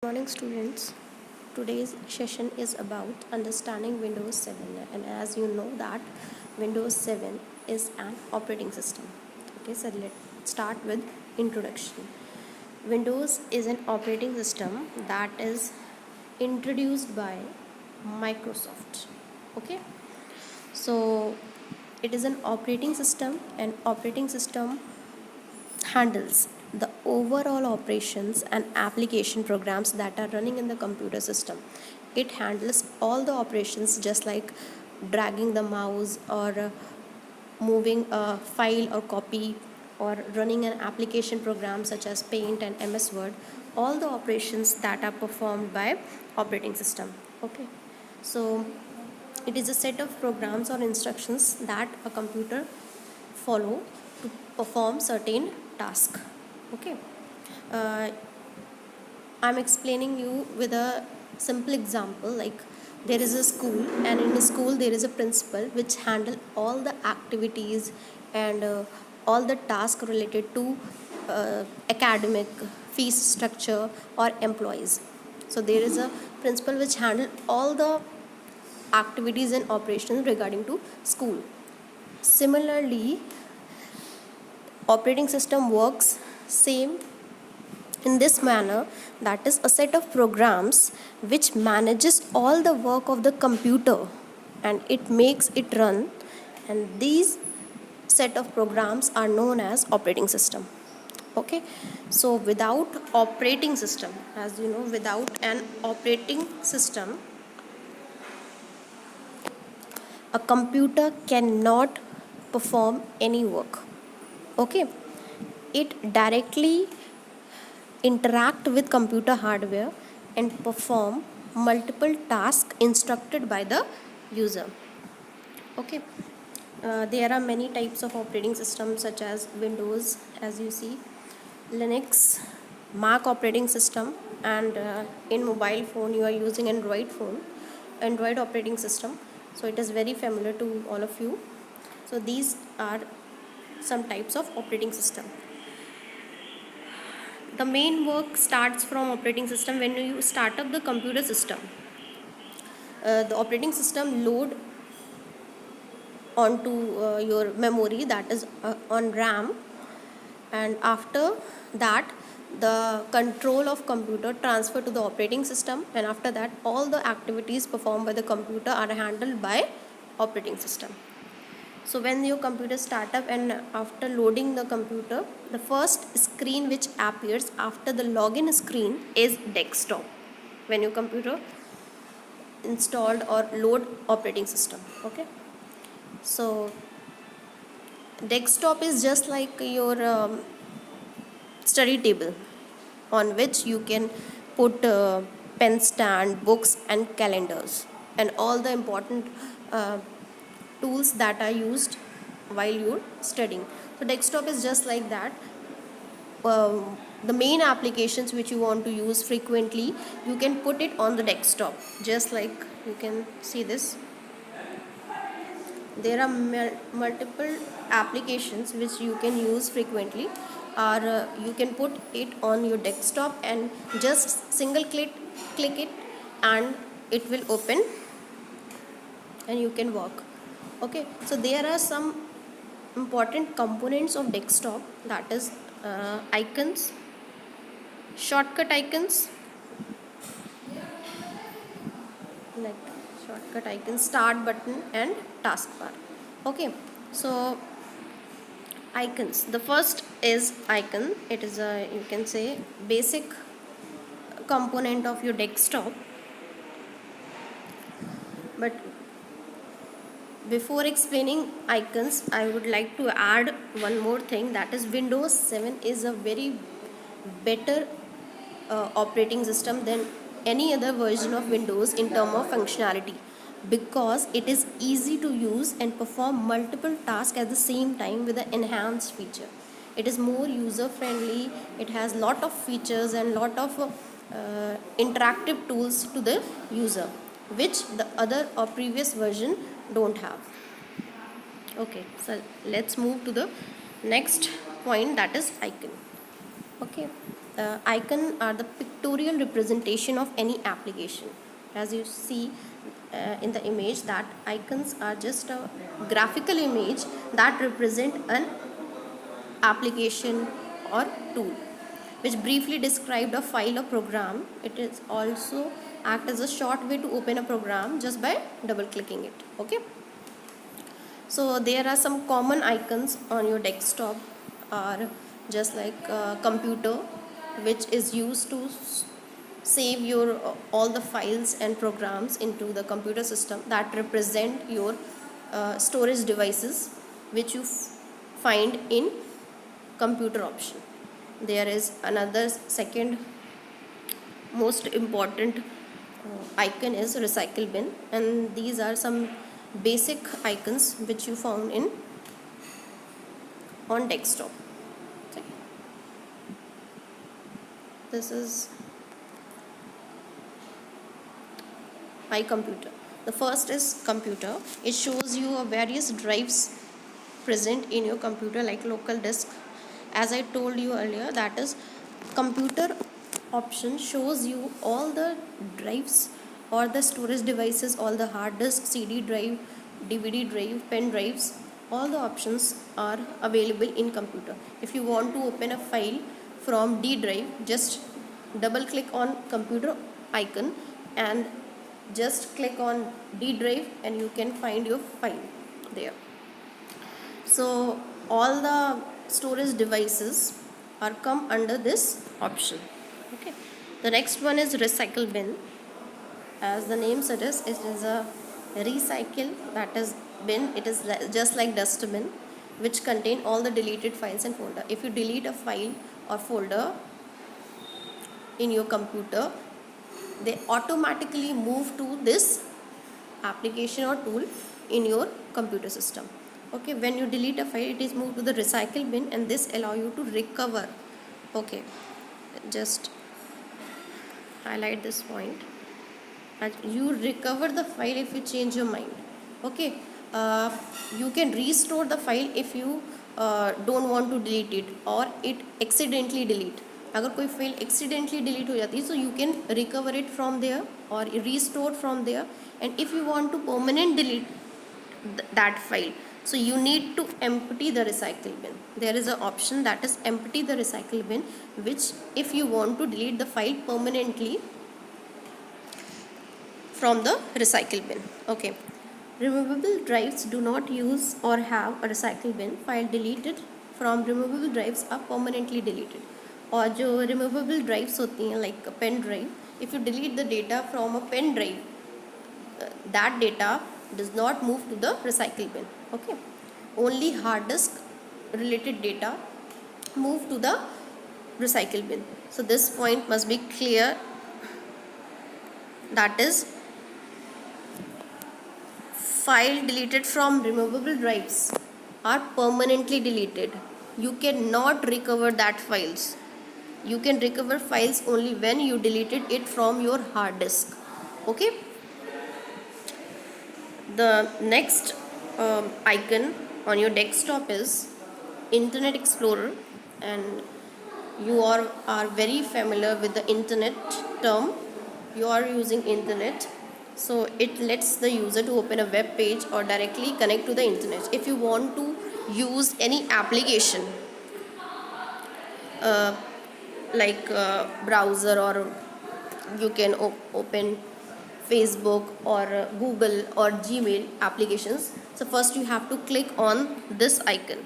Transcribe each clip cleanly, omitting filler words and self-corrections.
morning, students. Today's session is about understanding Windows 7, and as you know that Windows 7 is an operating system. Okay, so let's start with introduction. Windows is an operating system that is introduced by Microsoft. Okay, so it is an operating system, and operating system handles the overall operations and application programs that are running in the computer system. It handles all the operations just like dragging the mouse or moving a file or copy or running an application program such as Paint and MS Word, all the operations that are performed by operating system. Okay, so it is a set of programs or instructions that a computer follow to perform certain task. Okay, uh, I'm explaining you with a simple example, like there is a school, and in a school there is a principal which handle all the activities and all the tasks related to academic, fees structure or employees. So there is a principal which handle all the activities and operations regarding to school. Similarly, operating system works same in this manner, that is a set of programs which manages all the work of the computer and it makes it run, and these set of programs are known as operating system. Okay, so without operating system, as you know, without an operating system a computer cannot perform any work. Okay, it directly interact with computer hardware and perform multiple tasks instructed by the user. Okay, there are many types of operating systems such as Windows, as you see, Linux, Mac operating system, and in mobile phone you are using Android operating system. So it is very familiar to all of you. So these are some types of operating system. The main work starts from operating system when you start up the computer system. The operating system load onto your memory, that is on RAM, and after that the control of computer transfer to the operating system, and after that all the activities performed by the computer are handled by operating system. So when your computer start up and after loading the computer, the first screen which appears after the login screen is desktop, when your computer installed or load operating system. Okay, so desktop is just like your study table on which you can put pen stand, books and calendars and all the important uh, tools that are used while you're studying. So desktop is just like that. The main applications which you want to use frequently, you can put it on the desktop, just like you can see this. There are multiple applications which you can use frequently, or you can put it on your desktop and just single click it and it will open and you can work. Okay, so there are some important components of desktop, that is icons, shortcut icons, like shortcut icons, start button and taskbar. Okay, so icons, the first is icon. It is a, you can say, basic component of your desktop. But before explaining icons, I would like to add one more thing, that is Windows 7 is a very better operating system than any other version of Windows in terms of functionality, because it is easy to use and perform multiple tasks at the same time with an enhanced feature. It is more user friendly, it has lot of features and lot of interactive tools to the user, which the other or previous version don't have. Okay, so let's move to the next point, that is icon. Okay, icon are the pictorial representation of any application. As you see in the image, that icons are just a graphical image that represent an application or tool, which briefly described a file or program. It is also act as a short way to open a program just by double clicking it. Okay, so there are some common icons on your desktop, are just like computer, which is used to save your all the files and programs into the computer system, that represent your storage devices, which you find in computer option. There is another second most important icon is recycle bin, and these are some basic icons which you found in on desktop. Okay. This is my computer. The first is computer. It shows you various drives present in your computer, like local disk. As I told you earlier, that is computer option shows you all the drives or the storage devices, all the hard disk, CD drive, DVD drive, pen drives, all the options are available in computer. If you want to open a file from D drive, just double click on computer icon and just click on D drive and you can find your file there. So all the storage devices are come under this option. Okay. The next one is recycle bin. As the name suggests, it is a recycle, that is bin. It is just like dustbin, which contain all the deleted files and folder. If you delete a file or folder in your computer, they automatically move to this application or tool in your computer system. Okay, when you delete a file, it is moved to the recycle bin, and this allow you to recover. Okay, just highlight this point. And you recover the file if you change your mind. Okay, you can restore the file if you don't want to delete it or it accidentally delete. अगर कोई file accidentally delete हो जाती है, so you can recover it from there or restore from there. And if you want to permanent delete that file, so you need to empty the recycle bin. There is an option that is empty the recycle bin, which if you want to delete the file permanently from the recycle bin. Okay, removable drives do not use or have a recycle bin. File deleted from removable drives are permanently deleted. और जो removable drives होती हैं like a pen drive, if you delete the data from a pen drive, that data does not move to the recycle bin. Okay, only hard disk related data move to the recycle bin. So this point must be clear, that is file deleted from removable drives are permanently deleted. You cannot recover that files. You can recover files only when you deleted it from your hard disk. Okay, the next icon on your desktop is Internet Explorer, and you are very familiar with the internet term. You are using internet, so it lets the user to open a web page or directly connect to the internet. If you want to use any application like browser, or you can open Facebook or Google or Gmail applications, so first you have to click on this icon,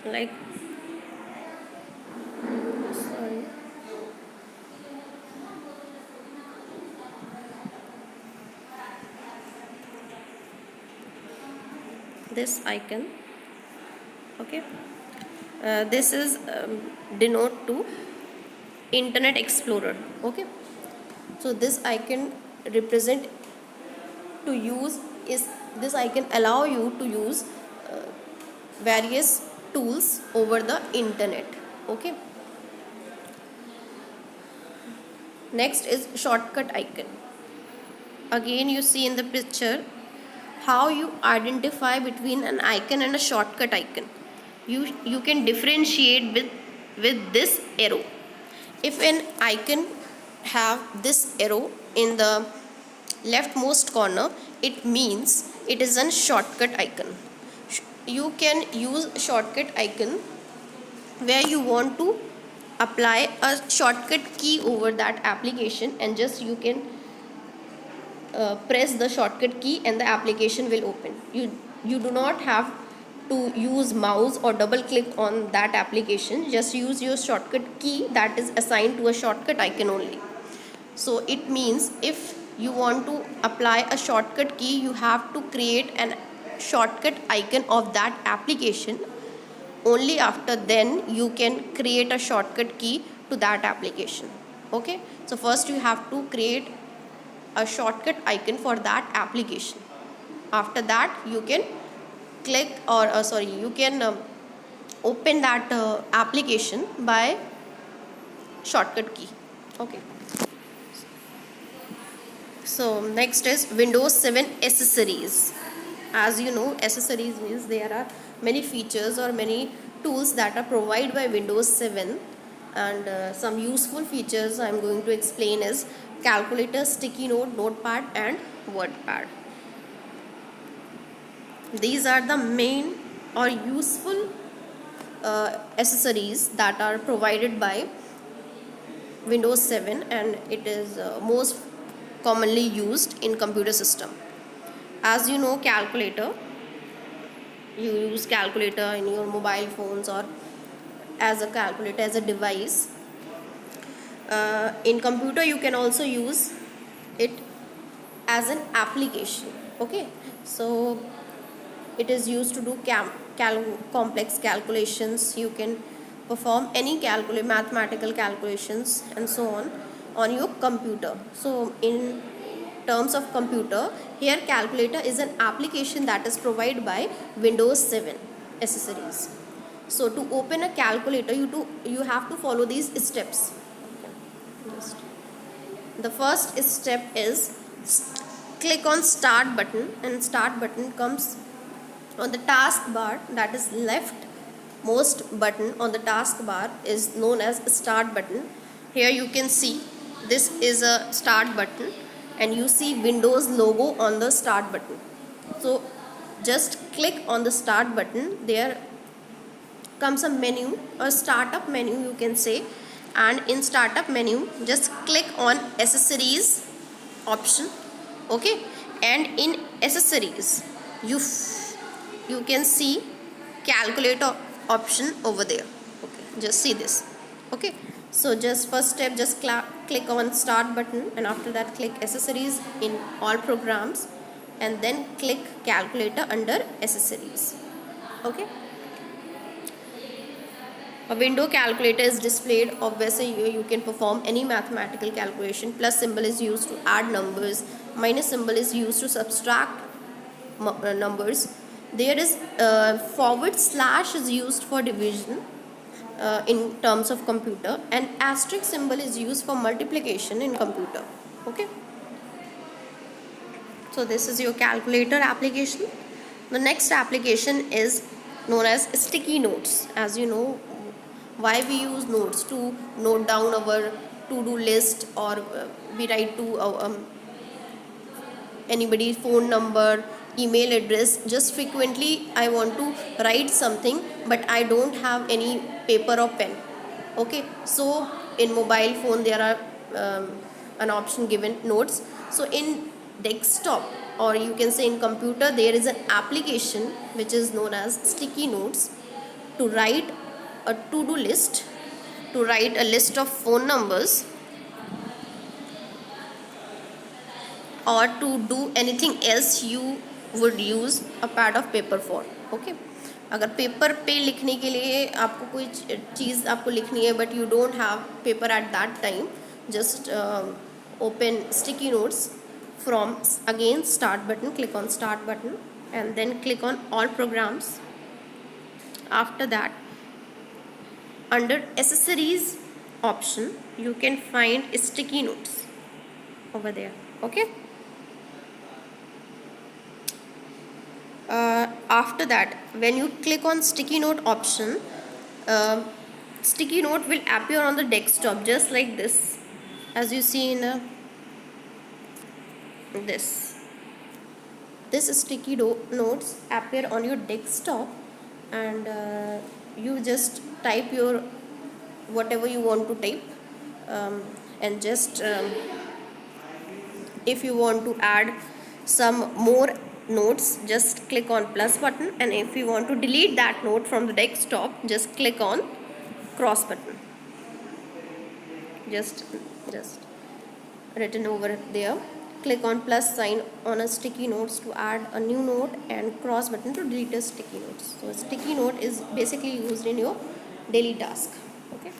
like sorry, this icon. Okay, this is denote to Internet Explorer. Okay, so this icon represent to use is this icon allow you to use various tools over the internet. Okay, next is shortcut icon. Again, you see in the picture how you identify between an icon and a shortcut icon. You can differentiate with with this arrow. If an icon have this arrow in the leftmost corner, it means it is a shortcut icon. You can use shortcut icon where you want to apply a shortcut key over that application, and just you can press the shortcut key and the application will open. You do not have to use mouse or double click on that application. Just use your shortcut key that is assigned to a shortcut icon only. So it means if you want to apply a shortcut key, you have to create an shortcut icon of that application. Only after then you can create a shortcut key to that application. Okay, so first you have to create a shortcut icon for that application. After that you can click or you can open that application by shortcut key. Okay, so next is Windows 7 accessories. As you know, accessories means there are many features or many tools that are provided by Windows 7, and some useful features I am going to explain is calculator, sticky note, notepad and wordpad. These are the main or useful accessories that are provided by Windows 7, and it is most commonly used in computer system. As you know, calculator, you use calculator in your mobile phones or as a calculator as a device. In computer you can also use it as an application. Okay, so it is used to do complex calculations. You can perform any mathematical calculations and so on your computer. So in terms of computer, here calculator is an application that is provided by Windows 7 accessories. So to open a calculator, you have to follow these steps. The first step is click on start button, and start button comes on the taskbar, that is left most button on the taskbar is known as start button. Here you can see this is a start button and you see Windows logo on the start button. So just click on the start button. There comes a menu, a startup menu you can say, and in startup menu just click on accessories option. Okay, and in accessories you can see calculator option over there. Okay, just see this. Okay, so just first step, just click on start button, and after that click accessories in all programs, and then click calculator under accessories. Okay, a window calculator is displayed. Obviously you can perform any mathematical calculation. Plus symbol is used to add numbers, minus symbol is used to subtract numbers. There is forward slash is used for division in terms of computer, and asterisk symbol is used for multiplication in computer. Okay, so this is your calculator application. The next application is known as sticky notes. As you know, why we use notes? To note down our to-do list, or we write to anybody's phone number, email address. Just frequently I want to write something but I don't have any paper or pen. Okay, so in mobile phone there are an option given notes. So in desktop, or you can say in computer, there is an application which is known as sticky notes to write a to-do list, to write a list of phone numbers, or to do anything else you would use a pad of paper for. Okay, अगर paper पे लिखने के लिए आपको कोई चीज़ आपको लिखनी है but you don't have paper at that time, just open sticky notes from again start button. Click on start button and then click on all programs. After that, under accessories option you can find sticky notes over there. Okay, after that when you click on sticky note option, sticky note will appear on the desktop just like this, as you see in this. This sticky notes appear on your desktop, and you just type your whatever you want to type, and just if you want to add some more notes, just click on plus button, and if you want to delete that note from the desktop, just click on cross button. Just written over there. Click on plus sign on a sticky notes to add a new note, and cross button to delete a sticky notes. So a sticky note is basically used in your daily task. Okay.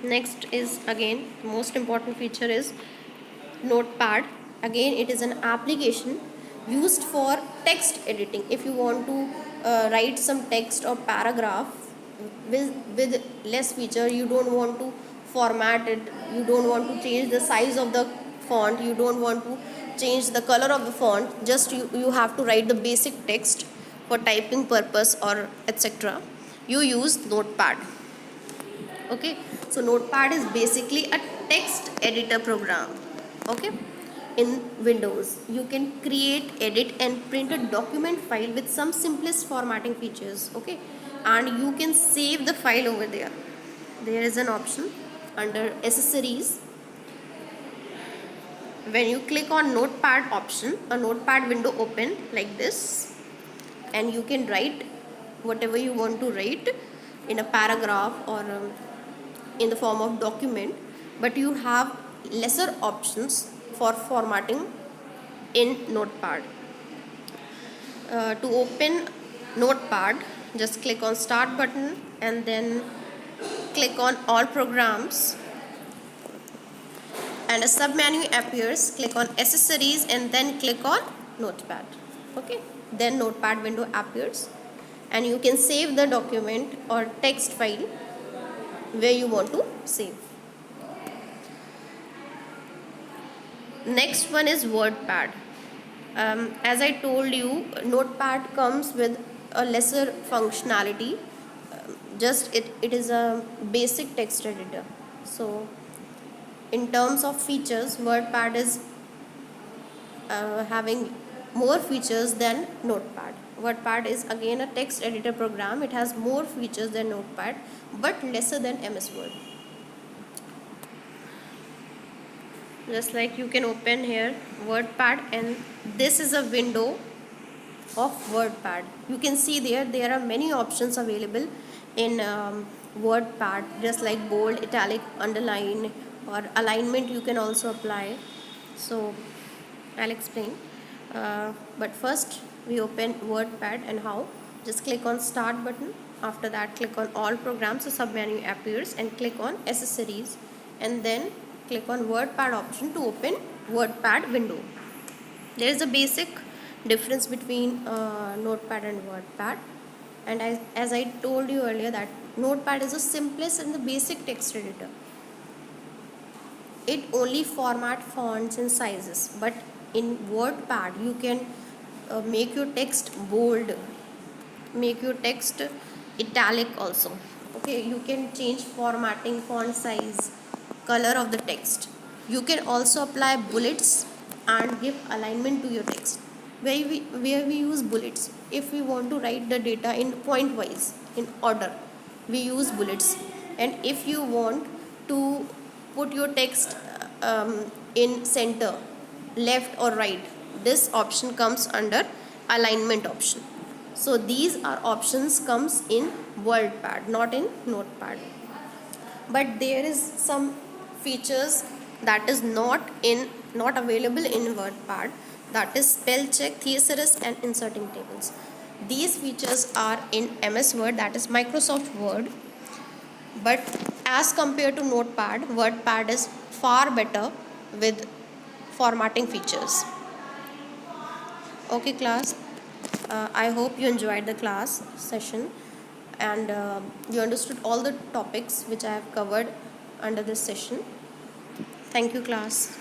Next is again most important feature is Notepad. Again, it is an application used for text editing. If you want to write some text or paragraph with less feature, you don't want to format it, you don't want to change the size of the font, you don't want to change the color of the font, just you have to write the basic text for typing purpose or etc. You use Notepad. Okay, so Notepad is basically a text editor program. Okay, in Windows you can create, edit and print a document file with some simplest formatting features. Okay, and you can save the file over there. There is an option under accessories. When you click on Notepad option, a Notepad window open like this, and you can write whatever you want to write in a paragraph or in the form of document, but you have lesser options for formatting in Notepad. To open Notepad, just click on start button and then click on all programs, and a submenu appears. Click on accessories and then click on Notepad. Okay, then Notepad window appears, and you can save the document or text file where you want to save. Next one is WordPad. As I told you, Notepad comes with a lesser functionality. Just it is a basic text editor. So in terms of features, WordPad is having more features than Notepad. WordPad is again a text editor program. It has more features than Notepad, but lesser than MS Word. Just like you can open here WordPad, and this is a window of WordPad. You can see there are many options available in WordPad, just like bold, italic, underline, or alignment you can also apply. So I'll explain, but first we open WordPad and how. Just click on start button. After that, click on all programs, so submenu appears, and click on accessories, and then click on WordPad option to open WordPad window. There is a basic difference between Notepad and WordPad, and as I told you earlier that Notepad is the simplest and the basic text editor. It only format fonts and sizes, but in WordPad you can make your text bold, make your text italic also. Okay, you can change formatting, font size, color of the text. You can also apply bullets and give alignment to your text. Where we use bullets, if we want to write the data in point wise in order, we use bullets. And if you want to put your text in center, left or right, this option comes under alignment option. So these are options comes in WordPad, not in Notepad. But there is some features that is not available in WordPad, that is spell check, thesaurus and inserting tables. These features are in MS Word, that is Microsoft Word, but as compared to Notepad, WordPad is far better with formatting features. Okay class, I hope you enjoyed the class session, and you understood all the topics which I have covered under this session. Thank you class.